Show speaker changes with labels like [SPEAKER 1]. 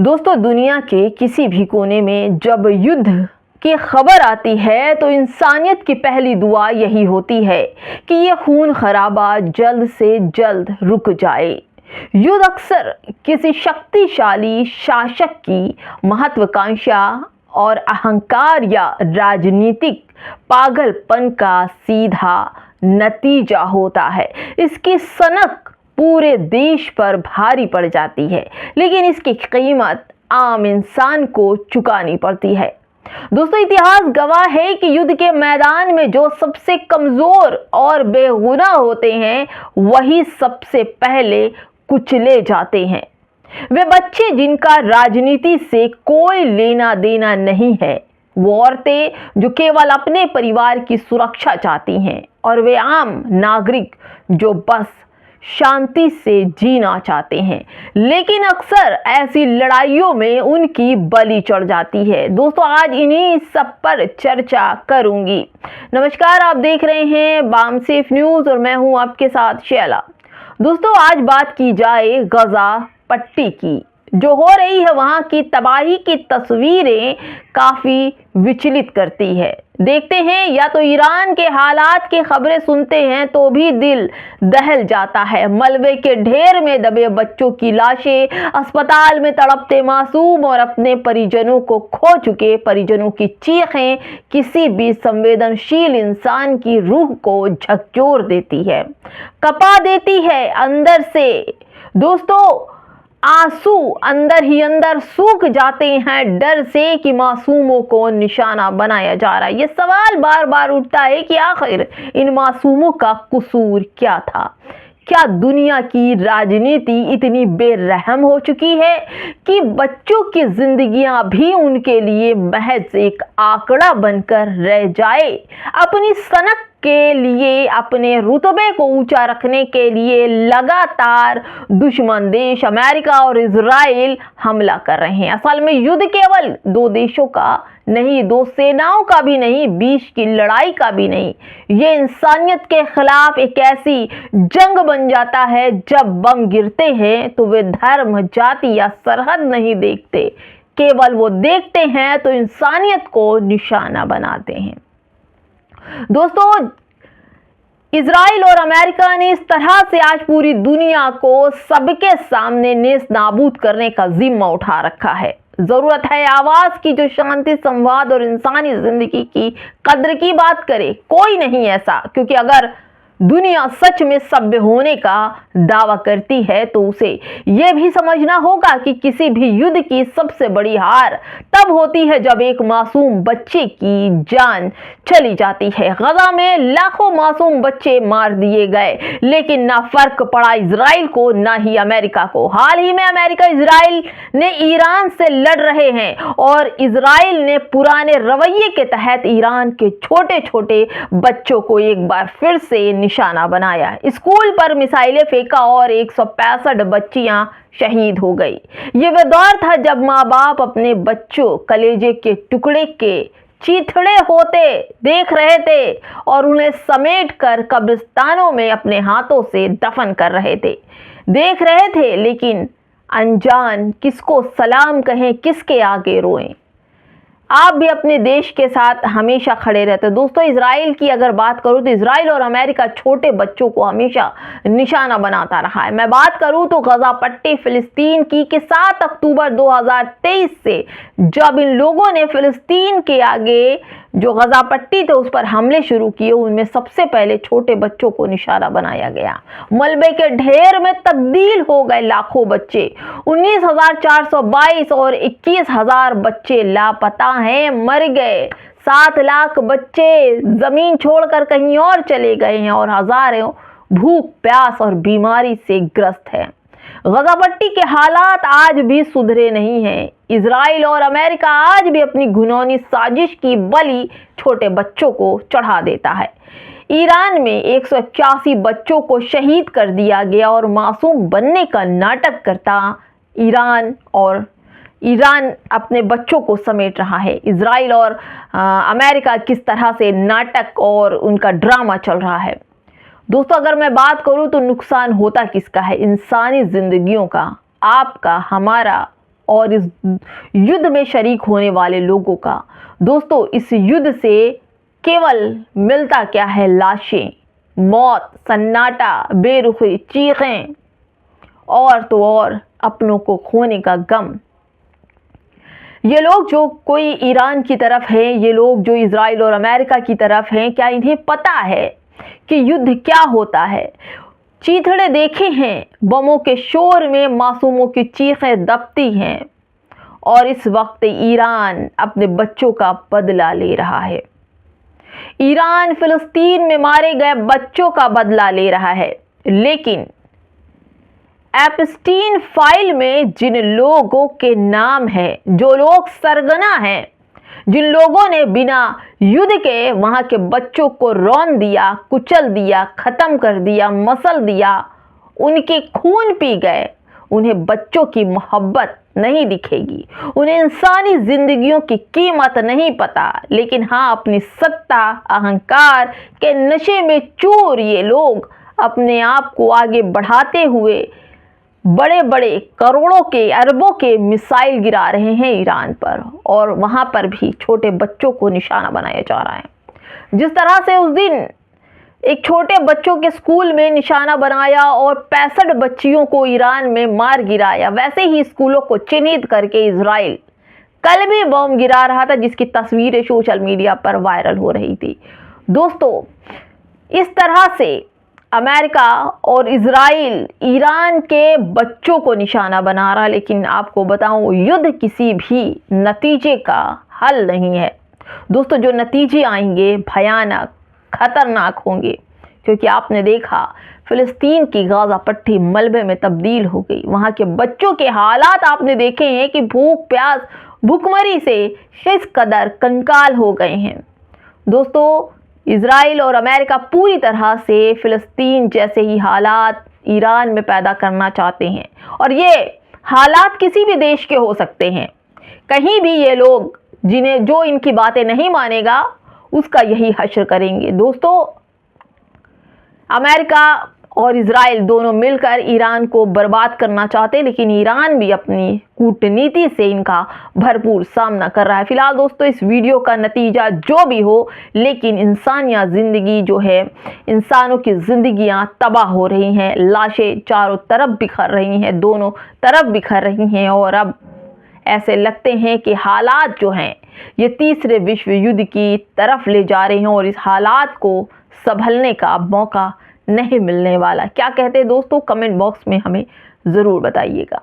[SPEAKER 1] दोस्तों, दुनिया के किसी भी कोने में जब युद्ध की खबर आती है तो इंसानियत की पहली दुआ यही होती है कि ये खून खराबा जल्द से जल्द रुक जाए। युद्ध अक्सर किसी शक्तिशाली शासक की महत्वाकांक्षा और अहंकार या राजनीतिक पागलपन का सीधा नतीजा होता है। इसकी सनक पूरे देश पर भारी पड़ जाती है, लेकिन इसकी कीमत आम इंसान को चुकानी पड़ती है। दोस्तों, इतिहास गवाह है कि युद्ध के मैदान में जो सबसे कमजोर और बेगुनाह होते हैं वही सबसे पहले कुचले जाते हैं। वे बच्चे जिनका राजनीति से कोई लेना देना नहीं है, वो औरतें जो केवल अपने परिवार की सुरक्षा चाहती हैं, और वे आम नागरिक जो बस शांति से जीना चाहते हैं। लेकिन अक्सर ऐसी लड़ाइयों में उनकी बलि चढ़ जाती है। दोस्तों, आज इन्हीं सब पर चर्चा करूंगी। नमस्कार, आप देख रहे हैं बाम सेफ न्यूज और मैं हूं आपके साथ शैला। दोस्तों, आज बात की जाए गजा पट्टी की। जो हो रही है वहां की तबाही की तस्वीरें काफी विचलित करती है। देखते हैं या तो ईरान के हालात की खबरें सुनते हैं तो भी दिल दहल जाता है। मलबे के ढेर में दबे बच्चों की लाशें, अस्पताल में तड़पते मासूम और अपने परिजनों को खो चुके परिजनों की चीखें किसी भी संवेदनशील इंसान की रूह को झकझोर देती है, कपा देती है अंदर से। दोस्तों, आंसू अंदर ही अंदर सूख जाते हैं डर से कि मासूमों को निशाना बनाया जा रहा है। ये सवाल बार बार उठता है कि आखिर इन मासूमों का कसूर क्या था? क्या दुनिया की राजनीति इतनी बेरहम हो चुकी है कि बच्चों की जिंदगियां भी उनके लिए महज एक आंकड़ा बनकर रह जाए? अपनी सनक के लिए, अपने रुतबे को ऊंचा रखने के लिए लगातार दुश्मन देश अमेरिका और इजराइल हमला कर रहे हैं। असल में युद्ध केवल दो देशों का नहीं, दो सेनाओं का भी नहीं, बीच की लड़ाई का भी नहीं। ये इंसानियत के खिलाफ एक ऐसी जंग बन जाता है जब बम गिरते हैं तो वे धर्म, जाति या सरहद नहीं देखते, केवल वो देखते हैं तो इंसानियत को निशाना बनाते हैं। दोस्तों, इजराइल और अमेरिका ने इस तरह से आज पूरी दुनिया को सबके सामने नेस्त नाबूद करने का जिम्मा उठा रखा है। जरूरत है आवाज की जो शांति, संवाद और इंसानी जिंदगी की कद्र की बात करे। कोई नहीं ऐसा, क्योंकि अगर दुनिया सच में सभ्य होने का दावा करती है तो उसे यह भी समझना होगा कि किसी भी युद्ध की सबसे बड़ी हार तब होती है जब एक मासूम बच्चे की जान चली जाती है। गजा में लाखों मासूम बच्चे मार दिए गए, लेकिन ना फर्क पड़ा इजराइल को ना ही अमेरिका को। हाल ही में अमेरिका इजराइल ने ईरान से लड़ रहे हैं और इजराइल ने पुराने रवैये के तहत ईरान के छोटे छोटे बच्चों को एक बार फिर से निशाना बनाया। स्कूल पर मिसाइलें फेंका और 165 बच्चियां शहीद हो गई। ये वह दौर था जब माँ बाप अपने बच्चों कलेजे के टुकड़े के चीथड़े होते देख रहे थे और उन्हें समेट कर कब्रिस्तानों में अपने हाथों से दफन कर रहे थे, देख रहे थे, लेकिन अनजान किसको सलाम कहें, किसके आगे रोएं। आप भी अपने देश के साथ हमेशा खड़े रहते। दोस्तों, इजराइल की अगर बात करूं तो इजराइल और अमेरिका छोटे बच्चों को हमेशा निशाना बनाता रहा है। मैं बात करूं तो गजा पट्टी फिलिस्तीन की कि 7 अक्टूबर 2023 से जब इन लोगों ने फिलिस्तीन के आगे जो गजा पट्टी थे उस पर हमले शुरू किए, उनमें सबसे पहले छोटे बच्चों को निशाना बनाया गया। मलबे के ढेर में तब्दील हो गए लाखों बच्चे। 19,422 और 21,000 बच्चे लापता हैं, मर गए। 7 लाख बच्चे जमीन छोड़कर कहीं और चले गए हैं और हजारों भूख, प्यास और बीमारी से ग्रस्त हैं। गजा पट्टी के हालात आज भी सुधरे नहीं हैं। इजराइल और अमेरिका आज भी अपनी घिनौनी साजिश की बलि छोटे बच्चों को चढ़ा देता है। ईरान में 181 बच्चों को शहीद कर दिया गया और मासूम बनने का नाटक करता ईरान अपने बच्चों को समेट रहा है। इजराइल और अमेरिका किस तरह से नाटक और उनका ड्रामा चल रहा है। दोस्तों, अगर मैं बात करूं तो नुकसान होता किसका है? इंसानी जिंदगियों का, आपका, हमारा और इस युद्ध में शरीक होने वाले लोगों का। दोस्तों, इस युद्ध से केवल मिलता क्या है? लाशें, मौत, सन्नाटा, बेरुखी, चीखें और तो और अपनों को खोने का गम। ये लोग जो कोई ईरान की तरफ हैं, ये लोग जो इजराइल और अमेरिका की तरफ हैं, क्या इन्हें पता है कि युद्ध क्या होता है? चीथड़े देखे हैं, बमों के शोर में मासूमों की चीखें दबती हैं और इस वक्त ईरान अपने बच्चों का बदला ले रहा है। ईरान फिलिस्तीन में मारे गए बच्चों का बदला ले रहा है, लेकिन एप्स्टीन फाइल में जिन लोगों के नाम है, जो लोग सरगना हैं, जिन लोगों ने बिना युद्ध के वहां के बच्चों को रौंद दिया, कुचल दिया, खत्म कर दिया, मसल दिया, उनके खून पी गए, उन्हें बच्चों की मोहब्बत नहीं दिखेगी, उन्हें इंसानी जिंदगियों की कीमत नहीं पता। लेकिन हाँ, अपनी सत्ता, अहंकार के नशे में चूर ये लोग अपने आप को आगे बढ़ाते हुए बड़े बड़े करोड़ों के, अरबों के मिसाइल गिरा रहे हैं ईरान पर, और वहां पर भी छोटे बच्चों को निशाना बनाया जा रहा है। जिस तरह से उस दिन एक छोटे बच्चों के स्कूल में निशाना बनाया और 65 बच्चियों को ईरान में मार गिराया, वैसे ही स्कूलों को चिन्हित करके इजराइल कल भी बम गिरा रहा था, जिसकी तस्वीरें सोशल मीडिया पर वायरल हो रही थी। दोस्तों, इस तरह से अमेरिका और इजराइल ईरान के बच्चों को निशाना बना रहा, लेकिन आपको बताऊं, युद्ध किसी भी नतीजे का हल नहीं है। दोस्तों, जो नतीजे आएंगे भयानक, खतरनाक होंगे, क्योंकि आपने देखा फिलिस्तीन की गाजा पट्टी मलबे में तब्दील हो गई। वहां के बच्चों के हालात आपने देखे हैं कि भूख, प्यास, भुखमरी से किस कदर कंकाल हो गए हैं। दोस्तों, इजराइल और अमेरिका पूरी तरह से फिलिस्तीन जैसे ही हालात ईरान में पैदा करना चाहते हैं, और ये हालात किसी भी देश के हो सकते हैं। कहीं भी ये लोग, जो इनकी बातें नहीं मानेगा, उसका यही हश्र करेंगे। दोस्तों, अमेरिका और इजराइल दोनों मिलकर ईरान को बर्बाद करना चाहते हैं, लेकिन ईरान भी अपनी कूटनीति से इनका भरपूर सामना कर रहा है। फिलहाल दोस्तों, इस वीडियो का नतीजा जो भी हो, लेकिन इंसानियत ज़िंदगी जो है, इंसानों की ज़िंदगियां तबाह हो रही हैं, लाशें चारों तरफ बिखर रही हैं, दोनों तरफ बिखर रही हैं, और अब ऐसे लगते हैं कि हालात जो हैं ये तीसरे विश्व युद्ध की तरफ ले जा रहे हैं, और इस हालात को संभलने का मौका नहीं मिलने वाला। क्या कहते हैं दोस्तों? कमेंट बॉक्स में हमें ज़रूर बताइएगा।